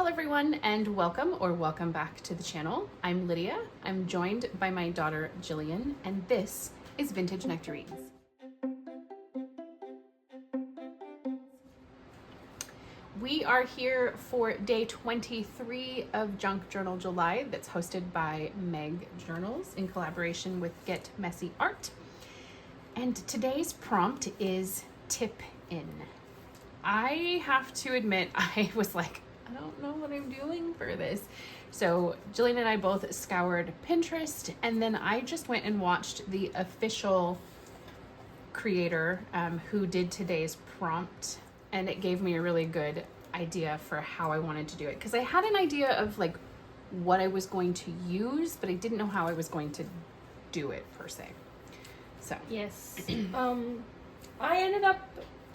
Hello everyone and welcome back to the channel. I'm Lydia. I'm joined by my daughter Jillian and this is Vintage Nectarines. We are here for day 23 of Junk Journal July that's hosted by MegJournals in collaboration with Get Messy Art. And today's prompt is tip in. I have to admit, I was like, I don't know what I'm doing for this. So Jillian and I both scoured Pinterest, and then I just went and watched the official creator who did today's prompt, and it gave me a really good idea for how I wanted to do it. Because I had an idea of like what I was going to use, but I didn't know how I was going to do it per se. So yes, I ended up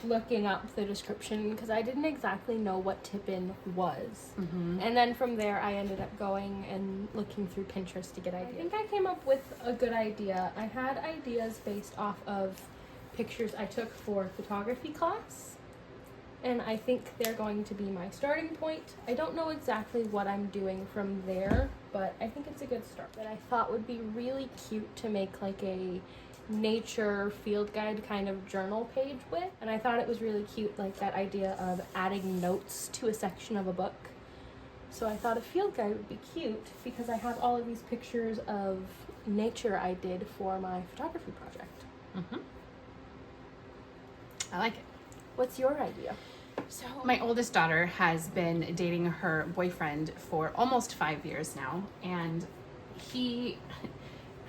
looking up the description because I didn't exactly know what tip-in was. And then from there I ended up going and looking through Pinterest to get ideas. I think I came up with a good idea. I had ideas based off of pictures I took for photography class, and I think they're going to be my starting point. I don't know exactly what I'm doing from there, but I think it's a good start. That I thought would be really cute to make like a nature field guide kind of journal page with, and I thought it was really cute, like that idea of adding notes to a section of a book. So I thought a field guide would be cute because I have all of these pictures of nature I did for my photography project. I like it. What's your idea? So my oldest daughter has been dating her boyfriend for almost 5 years now, and he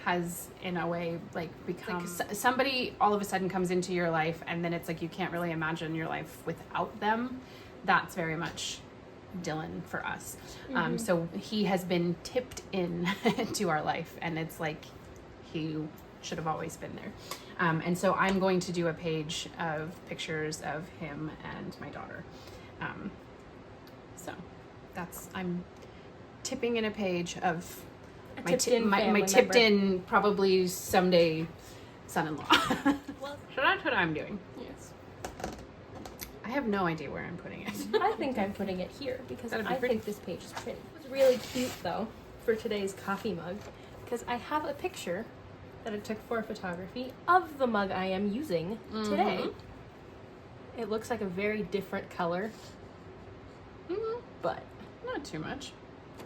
has in a way like become like somebody all of a sudden comes into your life, and then it's like you can't really imagine your life without them. That's very much Dylan for us. So he has been tipped in to our life, and it's like he should have always been there. And so I'm going to do a page of pictures of him and my daughter. So that's, I'm tipping in a page of my tipped in probably someday son-in-law. Well, so that's what I'm doing. yes. I have no idea where I'm putting it. I think I'm putting it here because That'd be I pretty. think this page is pretty. It's really cute though for today's coffee mug because I have a picture that I took for photography of the mug I am using today. It looks like a very different color, but Not too much.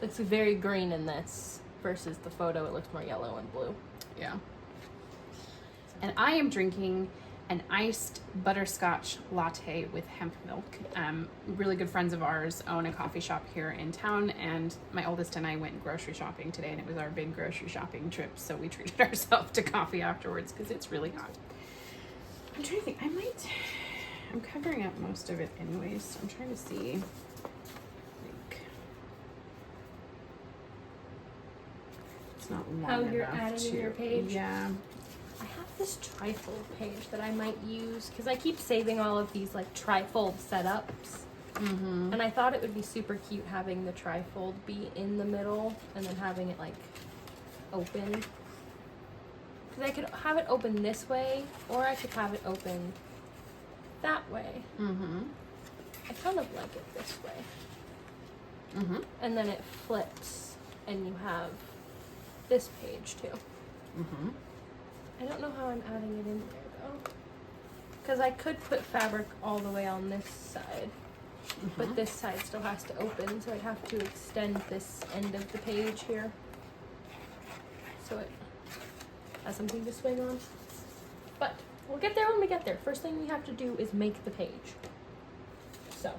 it's very green in this versus the photo. It looks more yellow and blue. Yeah. And I am drinking an iced butterscotch latte with hemp milk. Really good friends of ours own a coffee shop here in town, and my oldest and I went grocery shopping today, and it was our big grocery shopping trip, so we treated ourselves to coffee afterwards because it's really hot. I'm trying to think, I'm covering up most of it anyways, so I'm trying to see. Like, it's not long How you're enough adding in to- your page? Yeah. I have this trifold page that I might use because I keep saving all of these like trifold setups. And I thought it would be super cute having the trifold be in the middle and then having it like open. Because I could have it open this way, or I could have it open that way. I kind of like it this way. And then it flips and you have this page too. I don't know how I'm adding it in there though, because I could put fabric all the way on this side, but this side still has to open, so I'd have to extend this end of the page here so it has something to swing on. But we'll get there when we get there. First thing we have to do is make the page. So,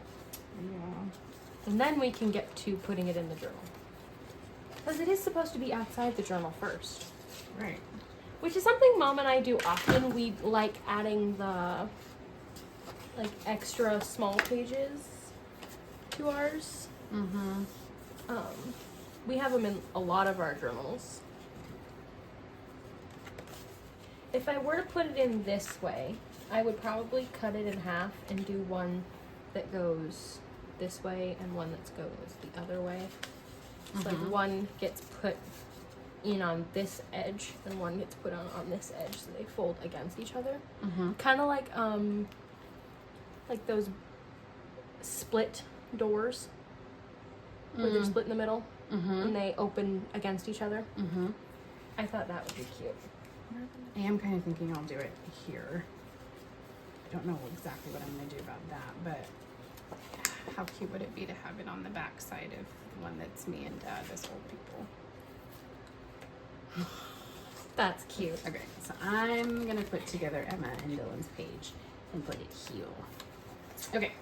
and then we can get to putting it in the journal, because it is supposed to be outside the journal first. Right. Which is something Mom and I do often. We like adding the like extra small pages to ours. We have them in a lot of our journals. If I were to put it in this way, I would probably cut it in half and do one that goes this way and one that goes the other way. So like one gets put in on this edge and one gets put on this edge, so they fold against each other. Kind of like those split doors. where they're split in the middle Mm-hmm. and they open against each other. Mm-hmm. I thought that would be cute. I am kind of thinking I'll do it here. I don't know exactly what I'm going to do about that, but how cute would it be to have it on the back side of the one that's me and Dad as old people? That's cute. Okay, so I'm going to put together Emma and Dylan's page and put it here. Okay,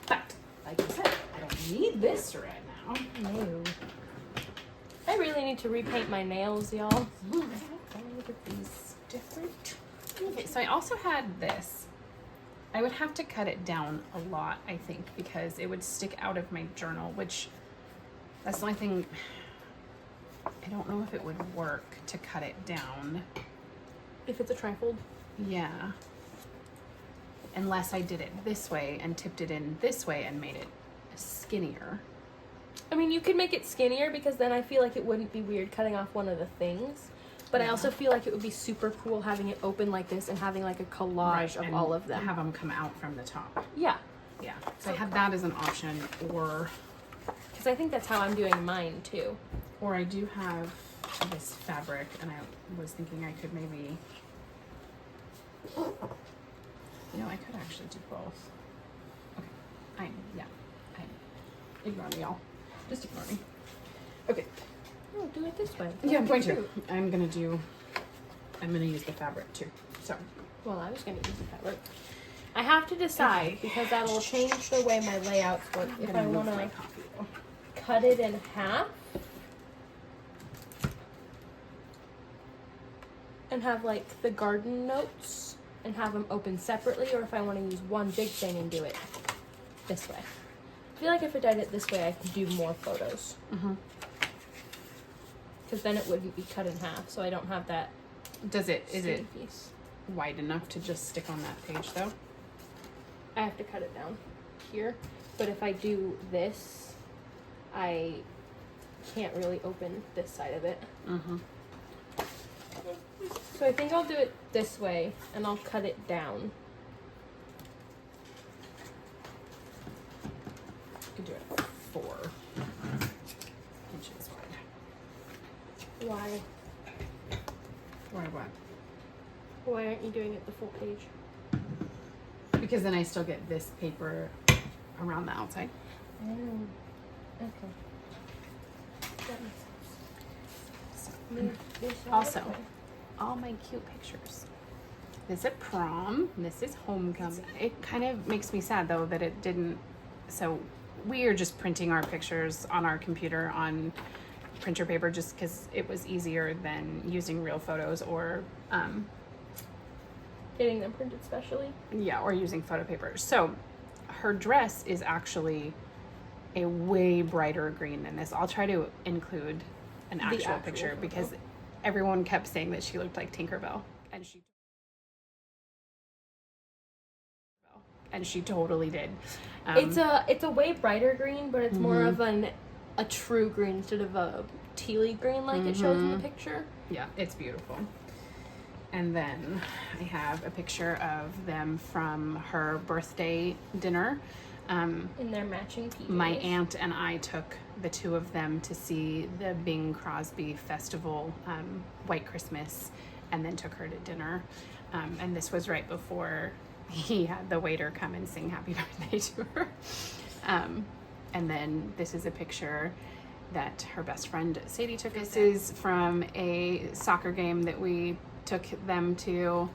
but like I said, I don't need this right now. No. I really need to repaint my nails, y'all. Look at these different. Okay, so I also had this. I would have to cut it down a lot, I think, because it would stick out of my journal, which that's the only thing. I don't know if it would work to cut it down. If it's a trifold? Yeah. Unless I did it this way and tipped it in this way and made it skinnier. I mean, you could make it skinnier because then I feel like it wouldn't be weird cutting off one of the things. But I also feel like it would be super cool having it open like this and having like a collage of and all of them. Have them come out from the top. Yeah. Yeah. So I have that as an option, or Because I think that's how I'm doing mine too. I do have this fabric, and I was thinking I could maybe. I could actually do both. Okay. Ignore me, y'all. Just ignore me. Okay. Oh, do it this way. Yeah, I'm going to. I'm gonna use the fabric too. So. Well, I was going to use the fabric. I have to decide because that'll change the way my layouts work. If I want to cut it in half and have like the garden notes and have them open separately, or if I want to use one big thing and do it this way. I feel like if I did it this way, I could do more photos. Because then it wouldn't be cut in half, so I don't have that. Is it piece. wide enough to just stick on that page though? I have to cut it down here, but if I do this, I can't really open this side of it. So I think I'll do it this way, and I'll cut it down. You could do it 4 inches wide. Why? Why what? Why aren't you doing it the full page? Because then I still get this paper around the outside. Oh, okay. That makes sense. So, Move this out also, of the way. all my cute pictures. This is prom. This is homecoming. It kind of makes me sad though that it didn't. So we are just printing our pictures on our computer on printer paper just because it was easier than using real photos or Getting them printed specially. or using photo paper. So her dress is actually a way brighter green than this. I'll try to include an actual picture photo. because everyone kept saying that she looked like Tinkerbell, and she totally did. It's a way brighter green, but it's more of a true green instead of a tealy green like it shows in the picture. Yeah, it's beautiful. And then I have a picture of them from her birthday dinner. In their matching PJs. My aunt and I took the two of them to see the Bing Crosby Festival, White Christmas, and then took her to dinner. And this was right before he had the waiter come and sing happy birthday to her. And then this is a picture that her best friend Sadie took. This is from a soccer game that we took them to.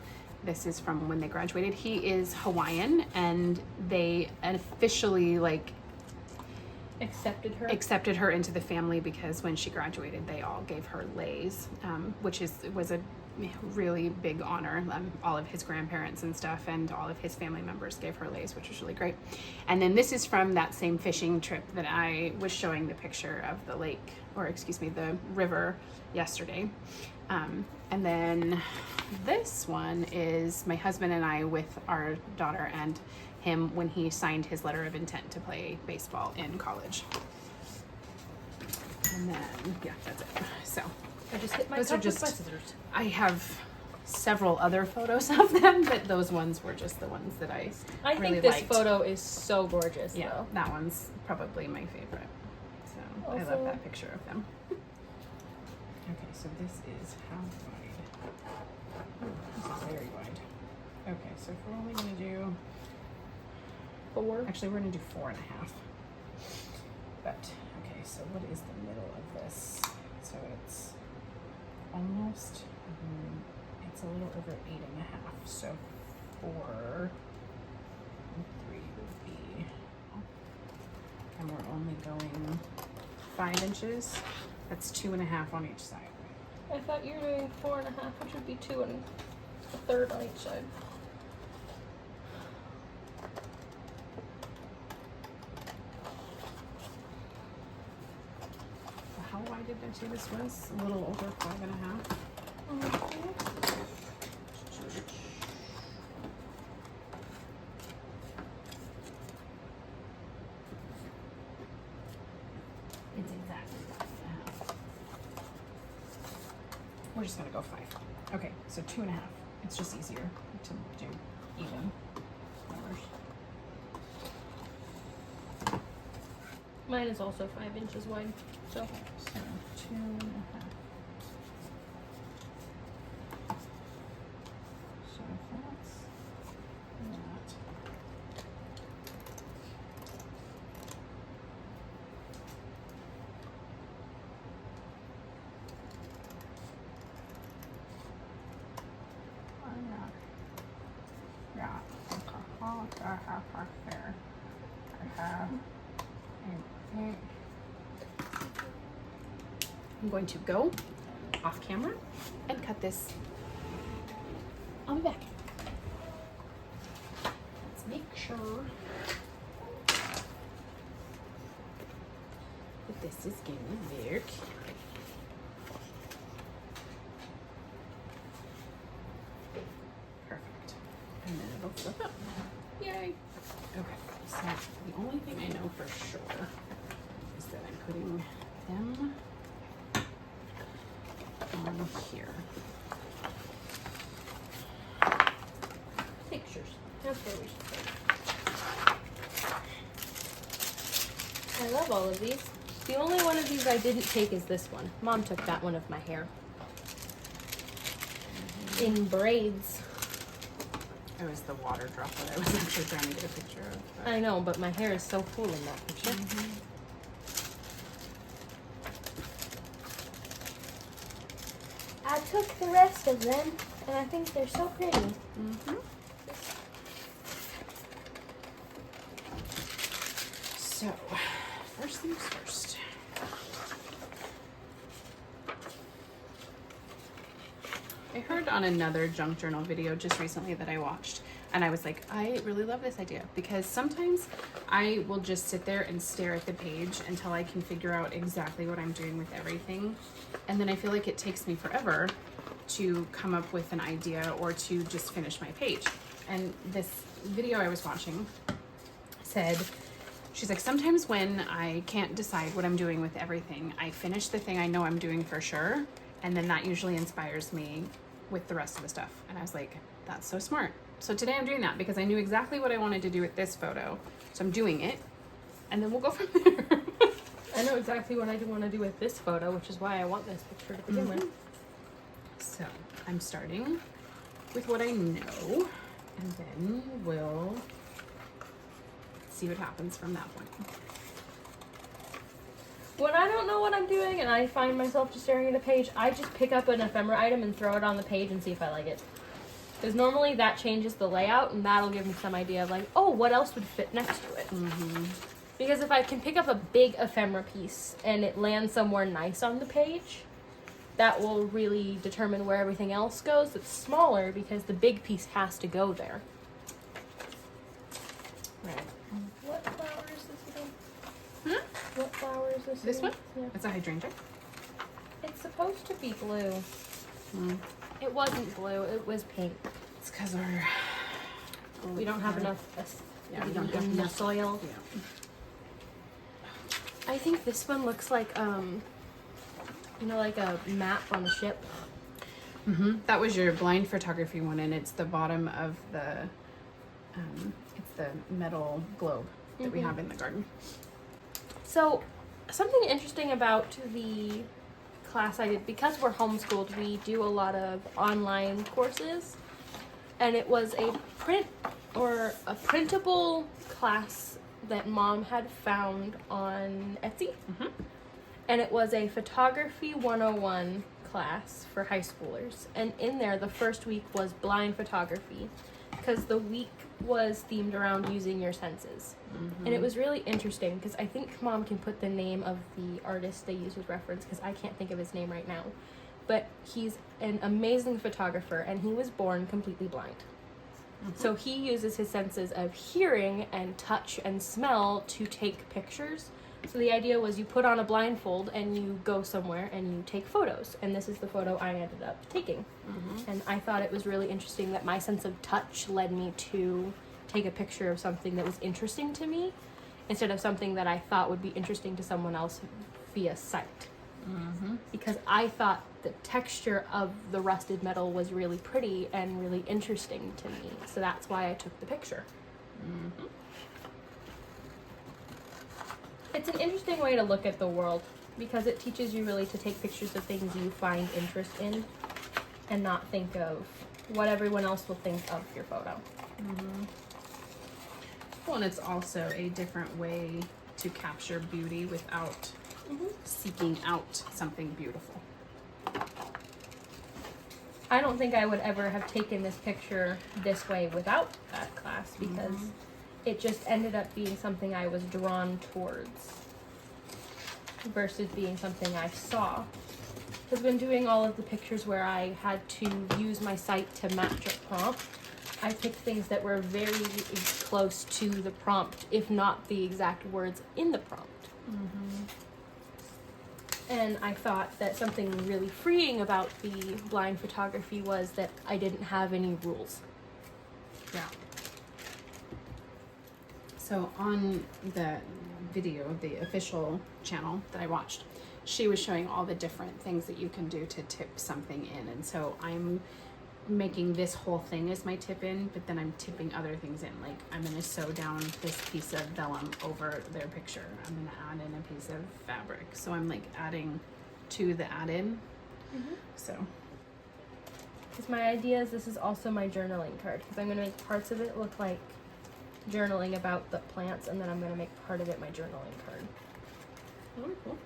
This is from when they graduated. He is Hawaiian, and they officially accepted her into the family because when she graduated, they all gave her leis, which was a really big honor. All of his grandparents and stuff and all of his family members gave her leis, which was really great. And then this is from that same fishing trip that I was showing the picture of the lake, or excuse me, the river yesterday. And then this one is my husband and I with our daughter and him when he signed his letter of intent to play baseball in college. And then, yeah, that's it. So I just hit my those cup are just, with my scissors. I have several other photos of them, but those ones were just the ones that I really think this liked. photo is so gorgeous, Yeah, though. that one's probably my favorite. So also. I love that picture of them. Okay, so this is how wide? Ooh, this is very wide. Okay, so if we're only gonna do 4. actually we're gonna do 4.5. But okay, so what is the middle of this? So it's almost it's a little over 8.5. So 4 and 3 would be, and we're only going 5 inches. That's 2.5 on each side. I thought you were doing 4.5, which would be 2 1/3 on each side. How wide did I say this was? A little over 5.5. It's exactly 5.5. We're just gonna go 5. Okay, so 2.5. It's just easier to do even numbers. Mine is also 5 inches wide, so. So 2.5. So that's that. Yeah. There. I have I'm going to go off camera and cut this. I'll be back. Let's make sure that this is getting there. Perfect. And then it'll flip up. Yay. Okay, so the only thing I know for sure is that I'm putting them on here. Pictures. That's where we should put. I love all of these. The only one of these I didn't take is this one. Mom took that one of my hair. In braids. It was the water drop that I was actually trying to get a picture of. But I know, but my hair is so cool in that picture. I took the rest of them, and I think they're so pretty. So, first things first. I heard on another junk journal video just recently that I watched, and I was like, I really love this idea, because sometimes I will just sit there and stare at the page until I can figure out exactly what I'm doing with everything, and then I feel like it takes me forever to come up with an idea or to just finish my page. And this video I was watching said, she's like, sometimes when I can't decide what I'm doing with everything, I finish the thing I know I'm doing for sure, and then that usually inspires me with the rest of the stuff. And I was like, that's so smart. So today I'm doing that because I knew exactly what I wanted to do with this photo. So I'm doing it, and then we'll go from there. I know exactly what I want to do with this photo, which is why I want this picture to begin with. So I'm starting with what I know, and then we'll see what happens from that point. When I don't know what I'm doing and I find myself just staring at a page, I just pick up an ephemera item and throw it on the page and see if I like it. Because normally that changes the layout, and that'll give me some idea of like, oh, what else would fit next to it. Because if I can pick up a big ephemera piece and it lands somewhere nice on the page, that will really determine where everything else goes. It's smaller because the big piece has to go there. Right. What flower is this again? What flower is this? This again? one? Yeah. It's a hydrangea. It's supposed to be blue. It wasn't blue. It was pink. It's because We don't have enough we don't have in the enough soil. Yeah. I think this one looks like like a map on a ship. That was your blind photography one, and it's the bottom of the it's the metal globe that we have in the garden. So Something interesting about the class I did, because we're homeschooled, we do a lot of online courses, and it was a printable class that Mom had found on Etsy. And it was a photography 101 class for high schoolers. And in there, the first week was blind photography, because the week was themed around using your senses. And it was really interesting, because I think Mom can put the name of the artist they use as reference, because I can't think of his name right now. But he's an amazing photographer, and he was born completely blind. So he uses his senses of hearing and touch and smell to take pictures. So the idea was you put on a blindfold and you go somewhere and you take photos. And this is the photo I ended up taking. And I thought it was really interesting that my sense of touch led me to take a picture of something that was interesting to me instead of something that I thought would be interesting to someone else via sight. Because I thought the texture of the rusted metal was really pretty and really interesting to me. So that's why I took the picture. It's an interesting way to look at the world, because it teaches you really to take pictures of things you find interest in and not think of what everyone else will think of your photo. Well, and it's also a different way to capture beauty without seeking out something beautiful. I don't think I would ever have taken this picture this way without that class, because it just ended up being something I was drawn towards versus being something I saw. Because when doing all of the pictures where I had to use my sight to match a prompt, I picked things that were very close to the prompt, if not the exact words in the prompt. And I thought that something really freeing about the blind photography was that I didn't have any rules. Yeah. So on the video, the official channel that I watched, she was showing all the different things that you can do to tip something in. And so I'm making this whole thing as my tip in, but then I'm tipping other things in. Like I'm going to sew down this piece of vellum over their picture. I'm going to add in a piece of fabric. So I'm like adding to the add-in. So. Because my idea is this is also my journaling card, because I'm going to make parts of it look like journaling about the plants, and then I'm going to make part of it my journaling card. Cool.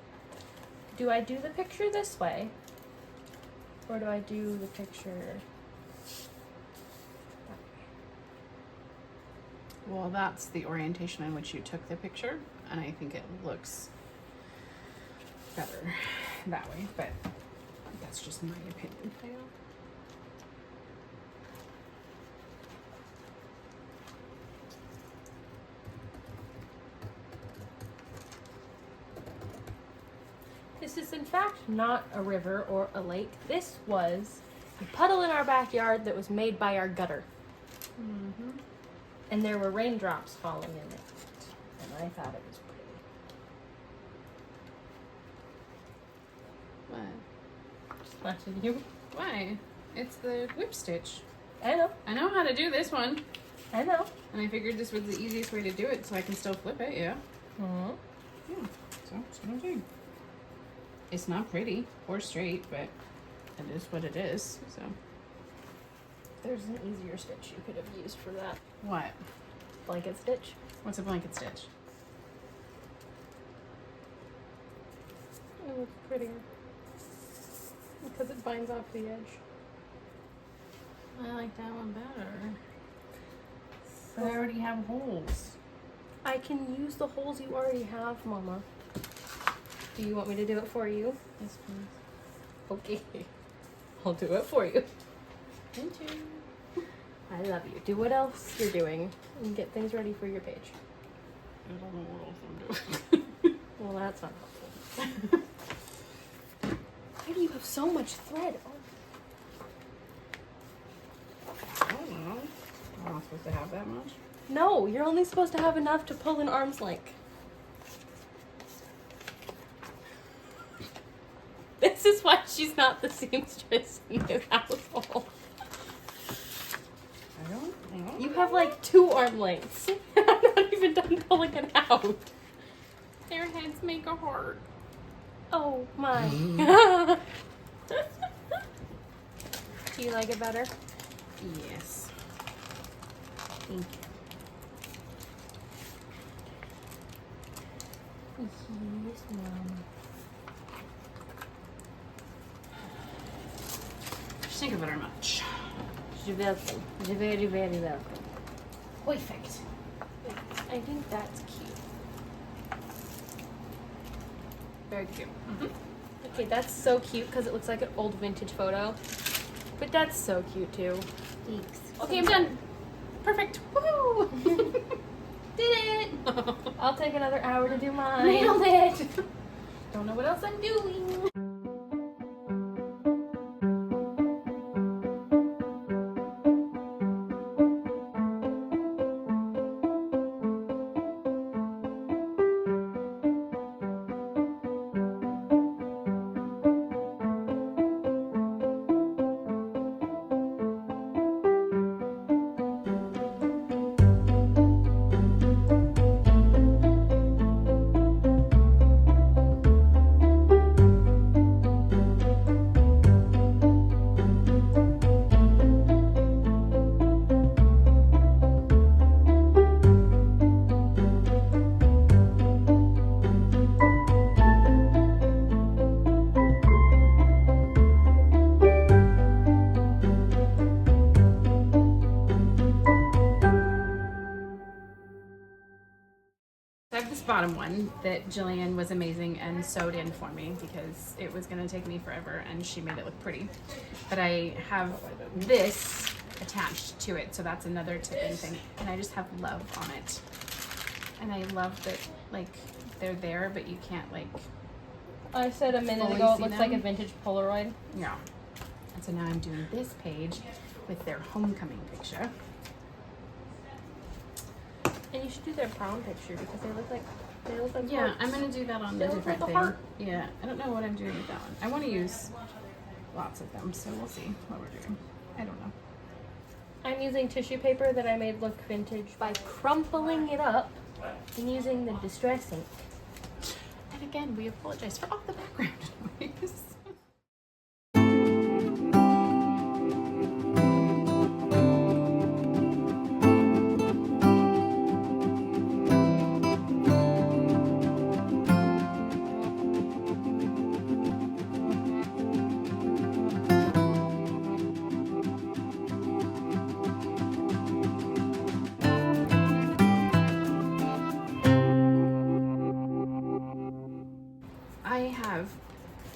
Do I do the picture this way? Or do I do the picture that way? Well, that's the orientation in which you took the picture, and I think it looks better that way, but that's just my opinion. This is in fact not a river or a lake. This was a puddle in our backyard that was made by our gutter. And there were raindrops falling in it. And I thought it was pretty. What? Just watching you. Why? It's the whip stitch. I know. I know how to do this one. I know. And I figured this was the easiest way to do it so I can still flip it, yeah. Yeah, so that's what I'm doing. It's not pretty or straight, but it is what it is, so. There's an easier stitch you could have used for that. What? Blanket stitch. What's a blanket stitch? It looks prettier. Because it binds off the edge. I like that one better. But I already have holes. I can use the holes you already have, Mama. Do you want me to do it for you? Yes, please. Okay. I'll do it for you. Thank you. I love you. Do what else you're doing and get things ready for your page. I don't know what else I'm doing. Well, that's not helpful. Why do you have so much thread? I don't know. I'm not supposed to have that much. No, you're only supposed to have enough to pull an arm's length. This is why she's not the seamstress in this household. I don't You have like 2 arm lengths. I'm not even done pulling it out. Their heads make a heart. Oh my. Do you like it better? Yes. Thank you. Yes, Mom. Thank you very much. You're welcome. You're very, very welcome. Perfect. I think that's cute. Very cute. Okay, that's so cute because it looks like an old vintage photo. But that's so cute too. Thanks. Okay, I'm done. Perfect. Woo! Did it! I'll take another hour to do mine. Nailed it! Don't know what else I'm doing. I have this bottom one that Jillian was amazing and sewed in for me because it was going to take me forever and she made it look pretty. But I have this attached to it, so that's another tipping thing. And I just have love on it. And I love that, like, they're there, but you can't, like... I said a minute fully ago it see looks like a them. vintage Polaroid. Yeah. And so now I'm doing this page with their homecoming picture. And you should do their prom picture because they look like Yeah, hearts. I'm gonna do that on They the look different like a thing. heart. Yeah, I don't know what I'm doing with that one. I want to use lots of them, so we'll see what we're doing. I don't know. I'm using tissue paper that I made look vintage by crumpling it up and using the distress ink. And again, we apologize for all the background noise. I have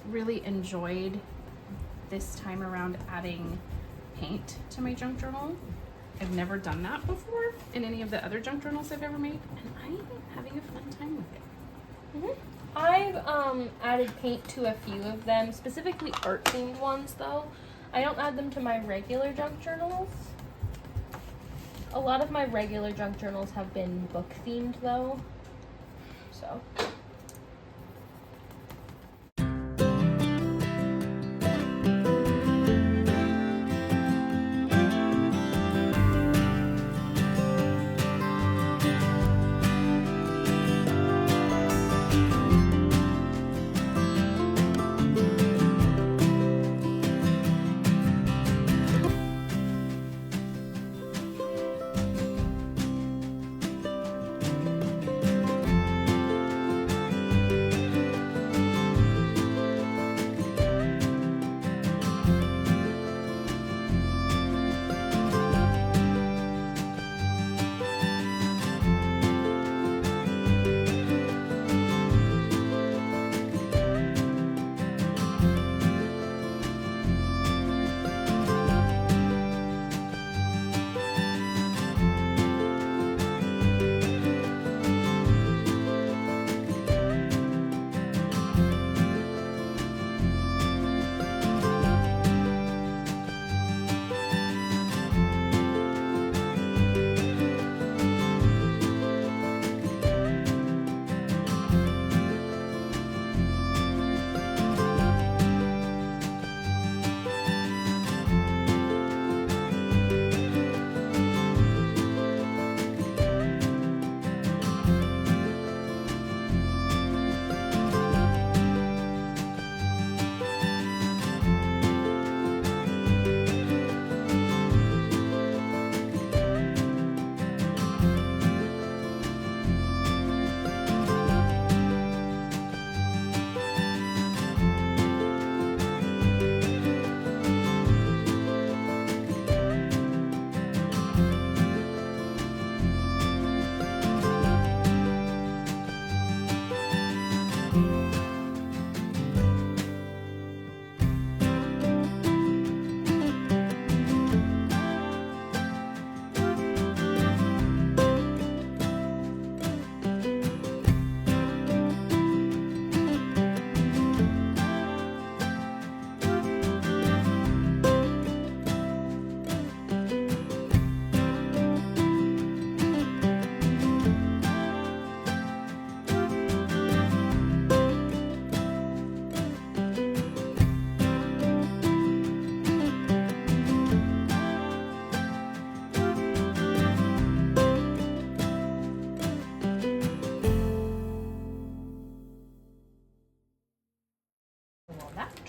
really enjoyed this time around adding paint to my junk journal. I've never done that before in any of the other junk journals I've ever made, and I'm having a fun time with it. I've added paint to a few of them, specifically art themed ones though. I don't add them to my regular junk journals. A lot of my regular junk journals have been book themed though. So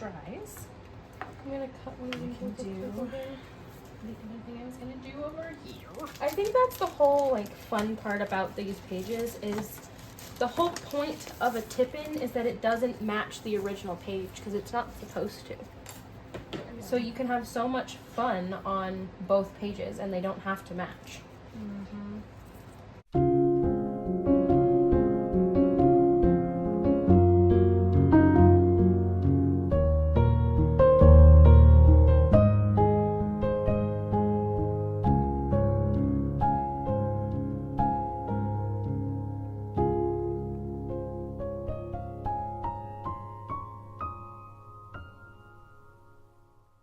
dries, I'm gonna cut one of these can into do- over here. the other thing I was gonna do over here. I think that's the whole like fun part about these pages is the whole point of a tip-in is that it doesn't match the original page because it's not supposed to. So you can have so much fun on both pages and they don't have to match. Mm-hmm.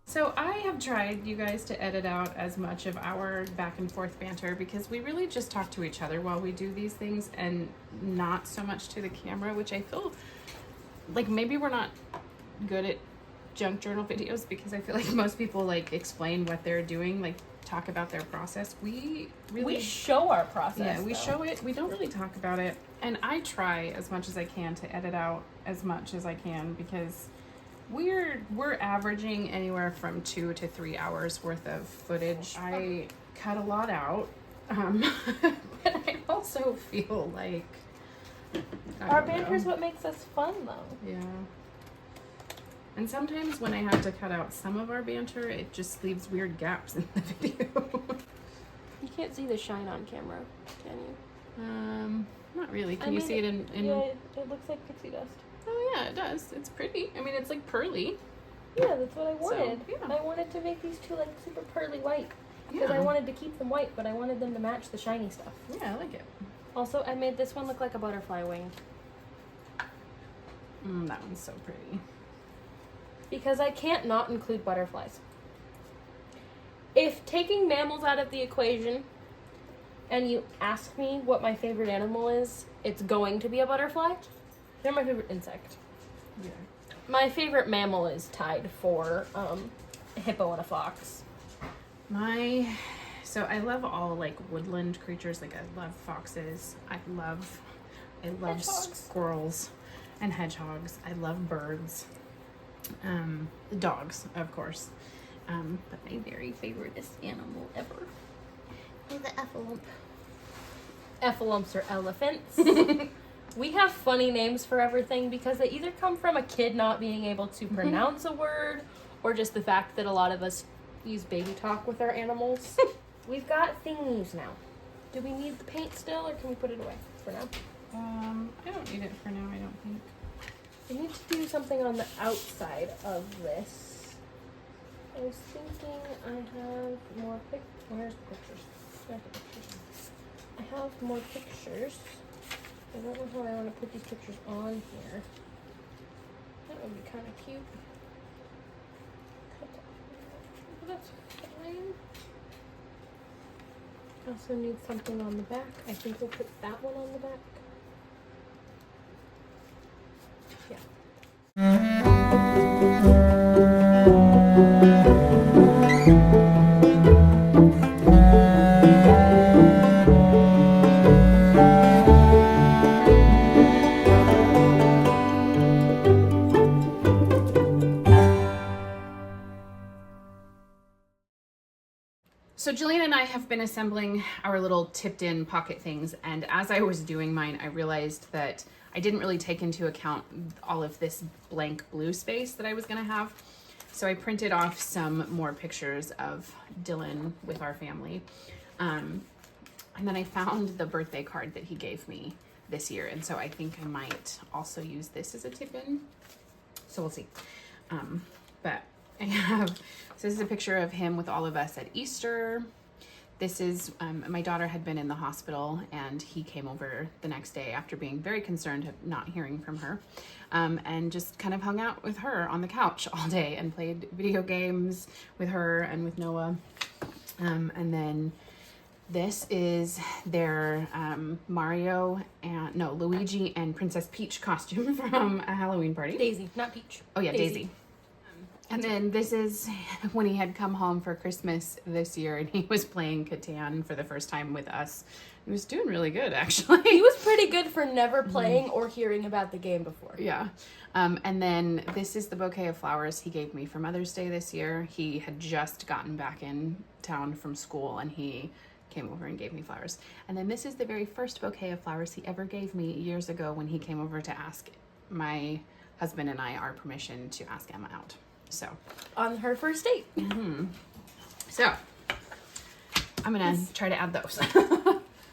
So I have tried, you guys, to edit out as much of our back and forth banter because we really just talk to each other while we do these things and not so much to the camera, which I feel like maybe we're not good at junk journal videos because I feel like most people like explain what they're doing, like talk about their process. We show our process. Yeah, we show it. We don't really talk about it. And I try as much as I can to edit out as much as I can because we're averaging anywhere from 2 to 3 hours worth of footage. I cut a lot out, but I also feel like Our banter's what makes us fun, though. Yeah. And sometimes when I have to cut out some of our banter, it just leaves weird gaps in the video. You can't see the shine on camera, can you? Not really. Can you see it in? Yeah, it looks like pixie dust. Oh yeah, it does. It's pretty. I mean, it's like pearly. Yeah, that's what I wanted. So, yeah. I wanted to make these two like super pearly white because Yeah. I wanted to keep them white, but I wanted them to match the shiny stuff. Yeah, I like it. Also, I made this one look like a butterfly wing That one's so pretty. because I can't not include butterflies. If taking mammals out of the equation and you ask me what my favorite animal is, it's going to be a butterfly. They're my favorite insect. Yeah. My favorite mammal is tied for a hippo and a fox. So I love all like woodland creatures. Like I love foxes. I love Hedgehogs. squirrels and hedgehogs. I love birds. Dogs, of course. But my very favoriteest animal ever is the effalump. Effalumps are elephants. We have funny names for everything because they either come from a kid not being able to pronounce a word or just the fact that a lot of us use baby talk with our animals. We've got thingies now. Do we need the paint still or can we put it away for now? I don't need it for now, I don't think. We need to do something on the outside of this. I was thinking I have more where's the pictures? There's the pictures. I have more pictures. I don't know how I want to put these pictures on here. That would be kind of cute. That's fine. I also need something on the back. I think we'll put that one on the back. Yeah. So Jillian and I have been assembling our little tipped in pocket things, and as I was doing mine, I realized that I didn't really take into account all of this blank blue space that I was gonna have. So I printed off some more pictures of Dylan with our family. And then I found the birthday card that he gave me this year, and so I think I might also use this as a tip-in. So we'll see. But I have, so this is a picture of him with all of us at Easter. This is, my daughter had been in the hospital and he came over the next day after being very concerned of not hearing from her, and just kind of hung out with her on the couch all day and played video games with her and with Noah. And then this is their Luigi and Princess Peach costume from a Halloween party. Daisy, not Peach. Oh yeah, Daisy. And then this is when he had come home for Christmas this year and he was playing Catan for the first time with us. He was doing really good, actually. He was pretty good for never playing or hearing about the game before. Yeah. And then this is the bouquet of flowers he gave me for Mother's Day this year. He had just gotten back in town from school and he came over and gave me flowers. And then this is the very first bouquet of flowers he ever gave me years ago when he came over to ask my husband and I our permission to ask Emma out. So On her first date. So I'm gonna try to add those.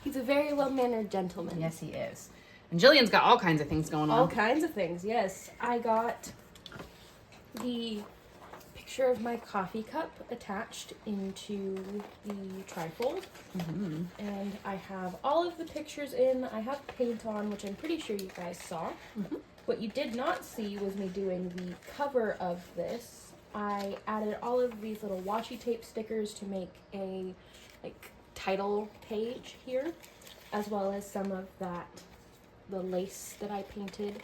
He's a very well-mannered gentleman. Yes, he is. And Jillian's got all kinds of things going on. All kinds of things, yes. I got the picture of my coffee cup attached into the trifold. And I have all of the pictures in. I have paint on, which I'm pretty sure you guys saw. What you did not see was me doing the cover of this. I added all of these little washi tape stickers to make a title page here, as well as some of the lace that I painted.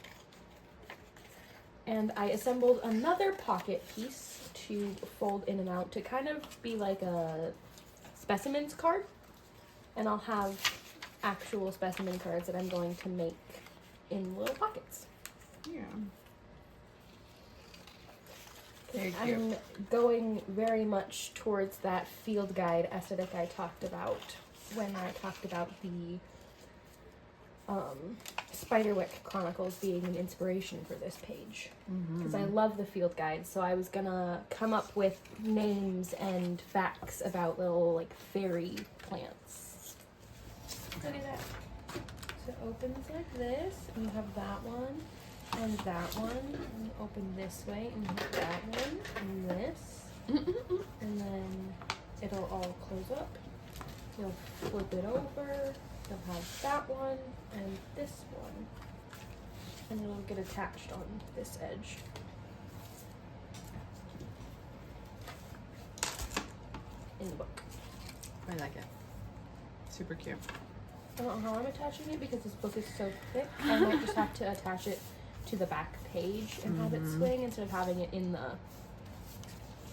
And I assembled another pocket piece to fold in and out to kind of be like a specimens card. And I'll have actual specimen cards that I'm going to make in little pockets. Yeah. Very cute. I'm going very much towards that field guide aesthetic I talked about when I talked about the Spiderwick Chronicles being an inspiration for this page. Because I love the field guide, so I was gonna come up with names and facts about little fairy plants. Look at that. So it opens like this, and you have that one. And that one, and you open this way, and you have that one, and this, and then it'll all close up. You'll flip it over, you'll have that one, and this one, and it'll get attached on this edge. In the book. I like it. Super cute. I don't know how I'm attaching it because this book is so thick. I might just have to attach it to the back page and have it swing instead of having it in the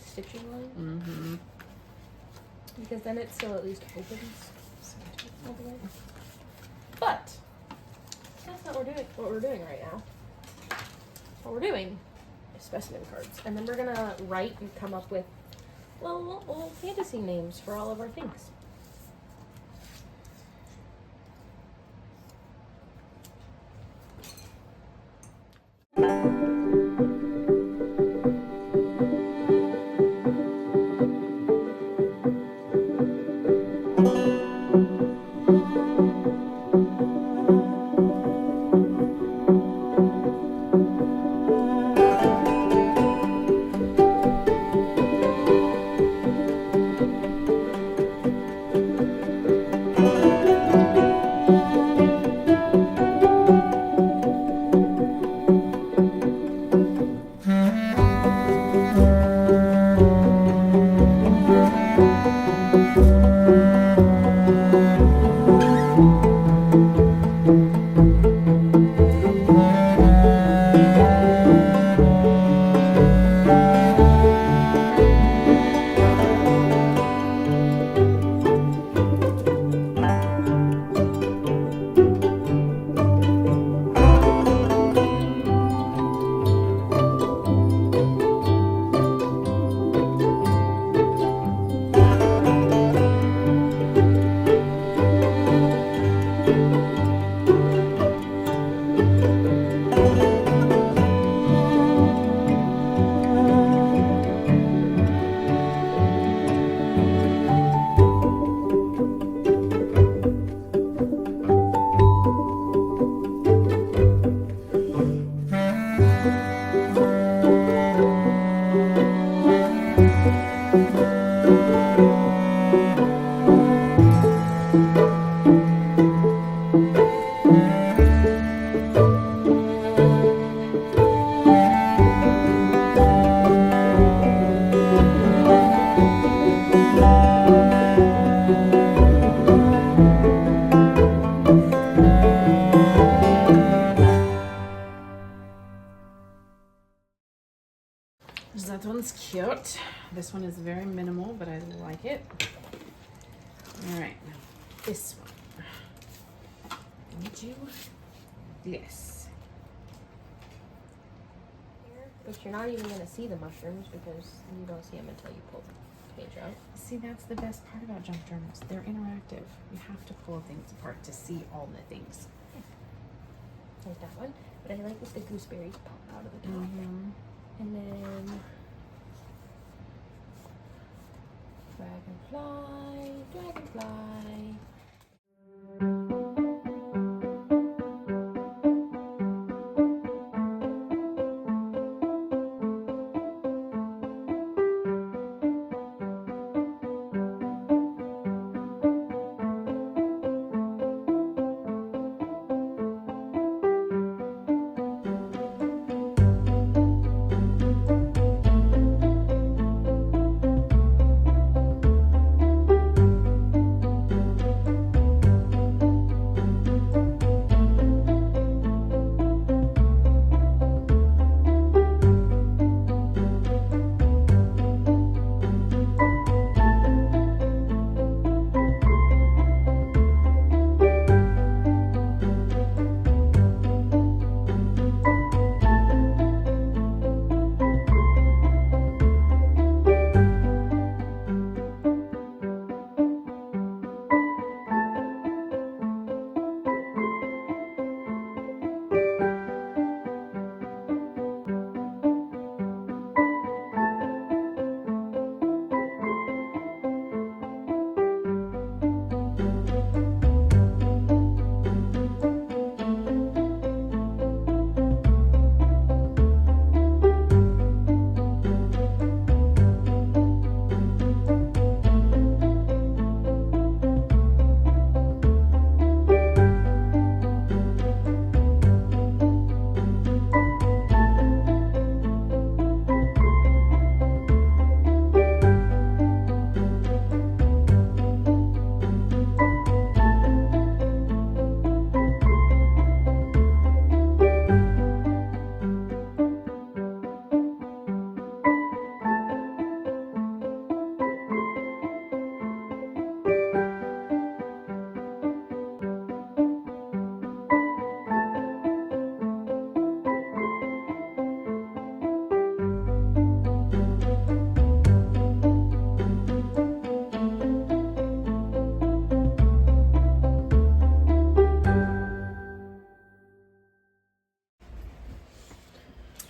stitching line. Because then it still at least opens all the way. But that's not what we're doing right now. What we're doing is specimen cards. And then we're gonna write and come up with little fantasy names for all of our things. That one's cute. This one is very minimal, but I like it. All right, now this one. I need you this. But you're not even going to see the mushrooms because you don't see them until you pull the page out. See, that's the best part about junk journals. They're interactive. You have to pull things apart to see all the things. Like that one. But I like that the gooseberries pop out of the top. Mm-hmm. And then dragonfly, dragonfly.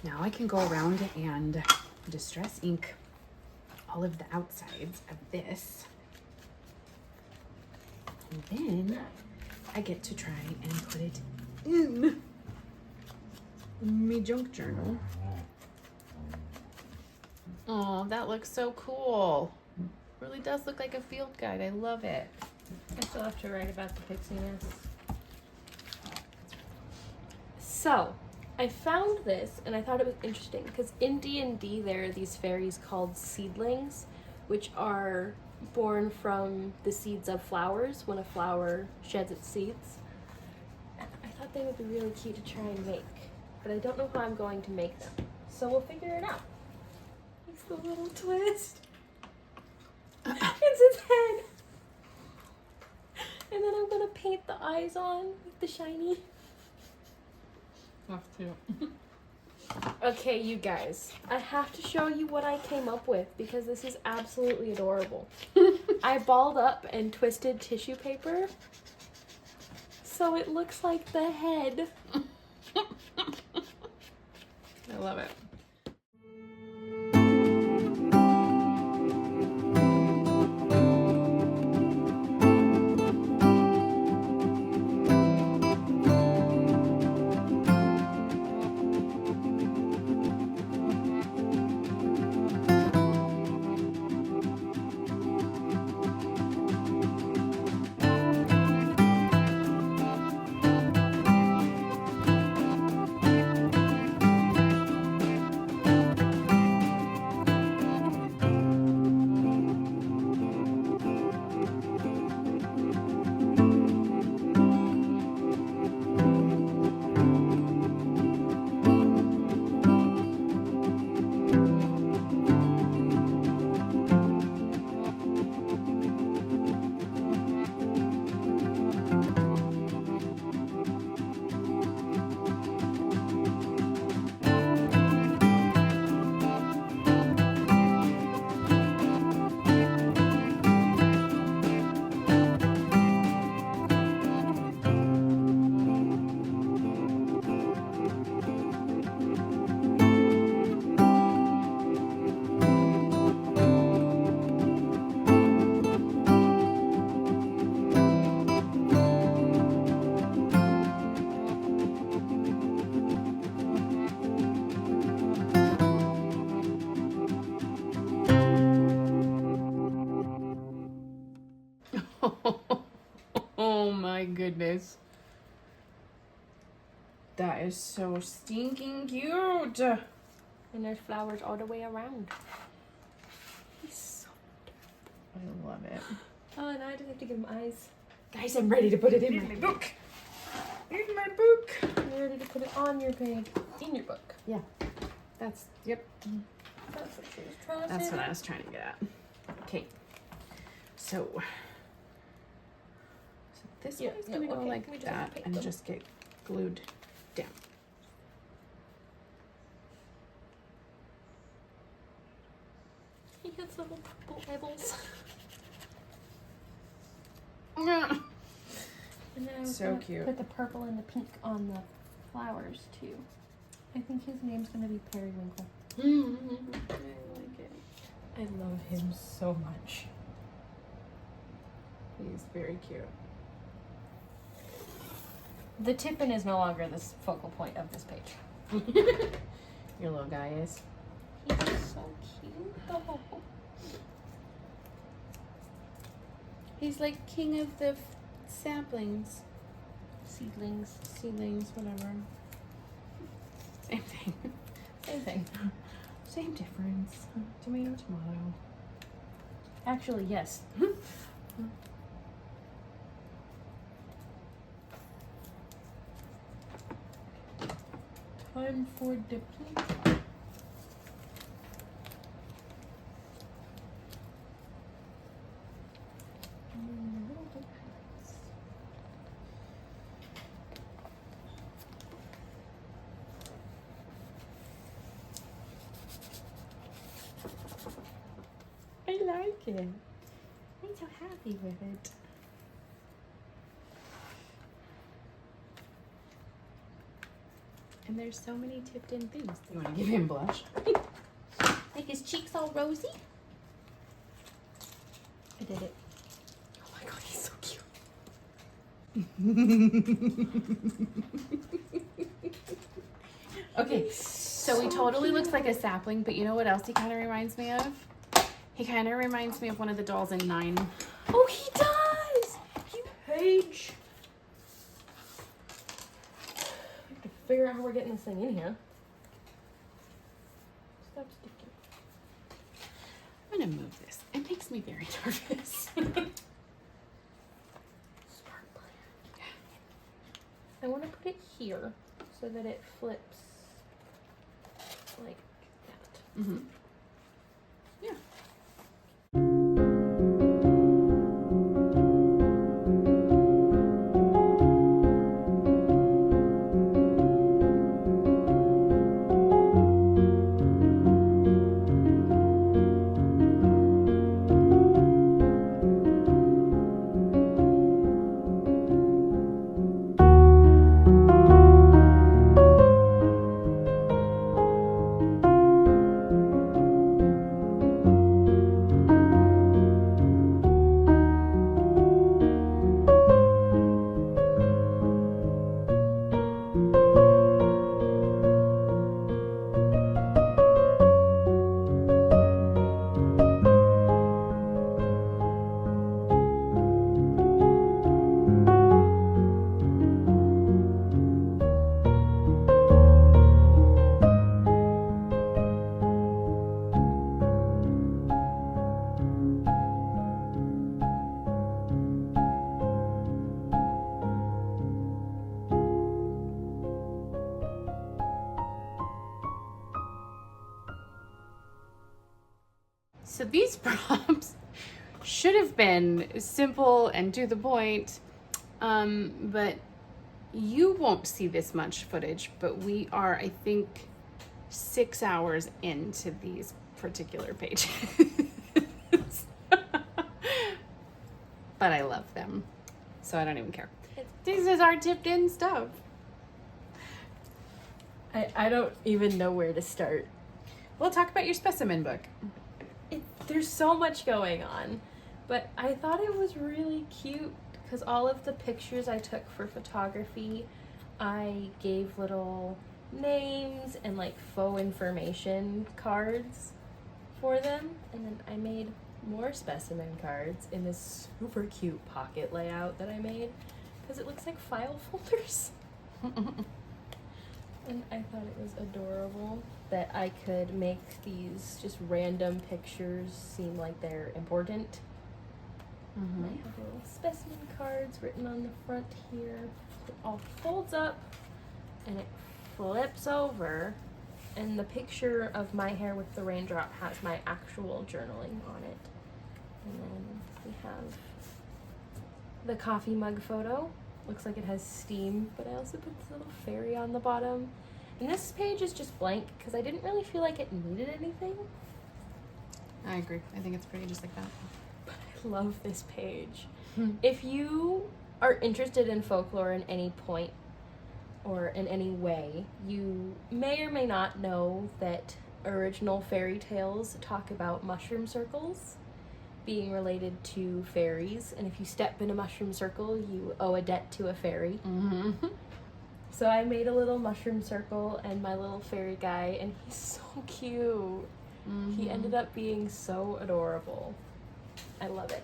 Now I can go around and distress ink all of the outsides of this. And then I get to try and put it in my junk journal. Oh, that looks so cool. Really does look like a field guide. I love it. I still have to write about the pixiness. So, I found this and I thought it was interesting because in D&D there are these fairies called seedlings, which are born from the seeds of flowers when a flower sheds its seeds. And I thought they would be really cute to try and make, but I don't know how I'm going to make them. So we'll figure it out. It's the little twist. It's its head. And then I'm gonna paint the eyes on with the shiny. Have to. Okay, you guys, I have to show you what I came up with because this is absolutely adorable. I balled up and twisted tissue paper so it looks like the head. I love it. my goodness. That is so stinking cute. And there's flowers all the way around. He's so adorable. I love it. Oh, and I just have to give him eyes. Guys, I'm ready to put it in my book. In my book. You're ready to put it on your page. In your book. Yeah. That's, yep. That's what she was trying to That's say. what I was trying to get at. Okay. So this Yeah, one is going to no, go okay, like we just that paint and them. just get glued down. He has little purple eyeballs. And then I was So gonna cute. put the purple and the pink on the flowers too. I think his name's gonna be Periwinkle. I like it. I love him so much. He's very cute. The Tiffin is no longer the focal point of this page. Your little guy is. He's so cute. Oh. He's like king of the saplings, Seedlings. seedlings, whatever. Same thing. Same thing. Same difference. Tomato, tomato. Actually, yes. Time for the pink. I like it. I'm so happy with it. And there's so many tipped in things. You want to give him blush? Make his cheeks all rosy. I did it. Oh my god, he's so cute. Okay, so he totally looks like a sapling, but you know what else he kind of reminds me of? He kind of reminds me of one of the dolls in 9. Oh, he does! You page. We have to figure out how we're getting this thing in here. Stop sticking. I'm gonna move this. It makes me very nervous. Smart plan. I want to put it here so that it flips like that. Mm-hmm. Yeah. So these prompts should have been simple and to the point, but you won't see this much footage, but we are, I think, 6 hours into these particular pages. But I love them, so I don't even care. This is our tipped in stuff. I don't even know where to start. We'll talk about your specimen book. There's so much going on, but I thought it was really cute because all of the pictures I took for photography, I gave little names and like faux information cards for them, and then I made more specimen cards in this super cute pocket layout that I made because it looks like file folders. And I thought it was adorable that I could make these just random pictures seem like they're important. Mm-hmm. I have little specimen cards written on the front here. It all folds up and it flips over, and the picture of my hair with the raindrop has my actual journaling on it. And then we have the coffee mug photo. Looks like it has steam, but I also put this little fairy on the bottom. And this page is just blank because I didn't really feel like it needed anything. I agree. I think it's pretty just like that. But I love this page. If you are interested in folklore in any point or in any way, you may or may not know that original fairy tales talk about mushroom circles being related to fairies, and if you step in a mushroom circle, you owe a debt to a fairy. Mm-hmm. So I made a little mushroom circle and my little fairy guy, and he's so cute. Mm-hmm. He ended up being so adorable. I love it.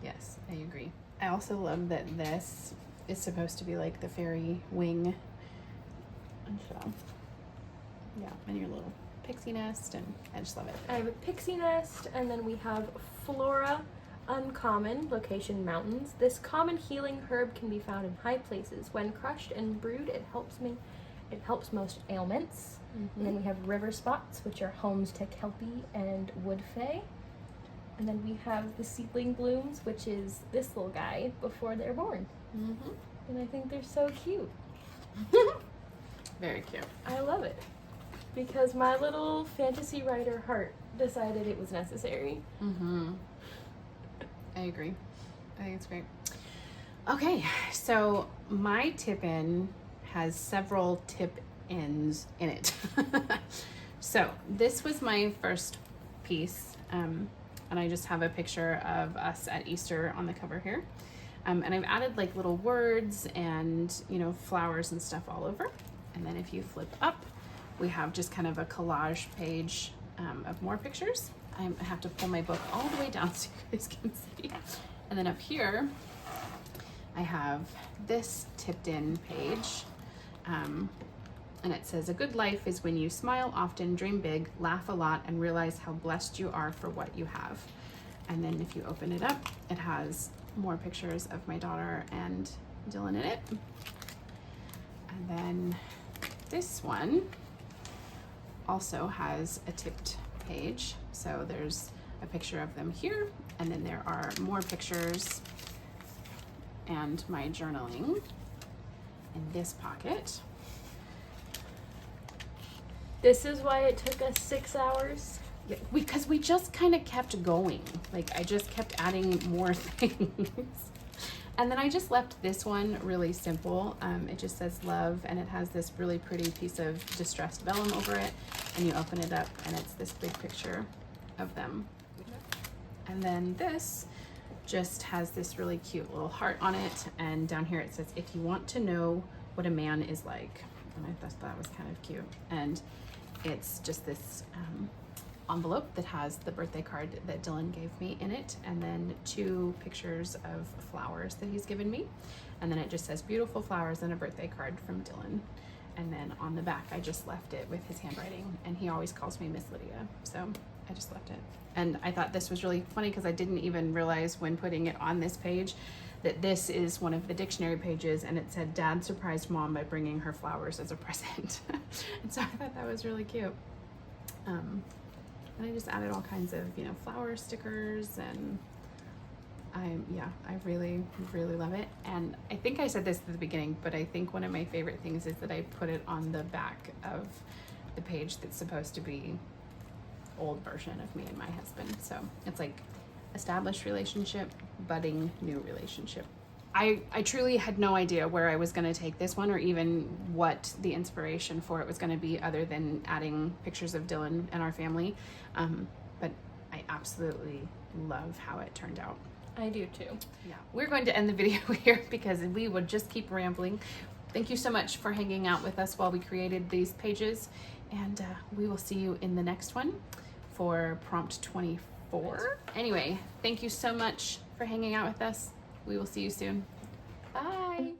Yes, I agree. I also love that this is supposed to be like the fairy wing. And so, yeah, and your little pixie nest, and I just love it. I have a pixie nest, and then we have Flora Uncommon, location mountains. This common healing herb can be found in high places. When crushed and brewed, it helps most ailments. Mm-hmm. And then we have river spots, which are homes to kelpie and wood fae. And then we have the seedling blooms, which is this little guy before they're born. Mm-hmm. And I think they're so cute. Very cute. I love it. Because my little fantasy writer heart decided it was necessary. Mm-hmm. I agree. I think it's great. Okay, so my tip-in has several tip-ins in it. So this was my first piece, and I just have a picture of us at Easter on the cover here. And I've added like little words and, you know, flowers and stuff all over. And then if you flip up, we have just kind of a collage page of more pictures. I have to pull my book all the way down so you guys can see. And then up here, I have this tipped in page. And it says, a good life is when you smile often, dream big, laugh a lot, and realize how blessed you are for what you have. And then if you open it up, it has more pictures of my daughter and Dylan in it. And then this one also has a tipped page. So there's a picture of them here, and then there are more pictures and my journaling in this pocket. This is why it took us 6 hours. Yeah, because we just kind of kept going. Like I just kept adding more things. And then I just left this one really simple. It just says love, and it has this really pretty piece of distressed vellum over it. And you open it up and it's this big picture of them. And then this just has this really cute little heart on it. And down here it says, if you want to know what a man is like. And I thought that was kind of cute. And it's just this envelope that has the birthday card that Dylan gave me in it, and then 2 pictures of flowers that he's given me, and then it just says beautiful flowers and a birthday card from Dylan. And then on the back I just left it with his handwriting, and he always calls me Miss Lydia, so I just left it. And I thought this was really funny because I didn't even realize when putting it on this page that this is one of the dictionary pages, and it said Dad surprised Mom by bringing her flowers as a present. And so I thought that was really cute. And I just added all kinds of, you know, flower stickers, and I really, really love it. And I think I said this at the beginning, but I think one of my favorite things is that I put it on the back of the page that's supposed to be old version of me and my husband. So it's like established relationship, budding new relationship. I truly had no idea where I was going to take this one, or even what the inspiration for it was going to be, other than adding pictures of Dylan and our family. But I absolutely love how it turned out. I do too. Yeah, we're going to end the video here because we would just keep rambling. Thank you so much for hanging out with us while we created these pages, and we will see you in the next one for prompt 24. Anyway, thank you so much for hanging out with us. We will see you soon. Bye.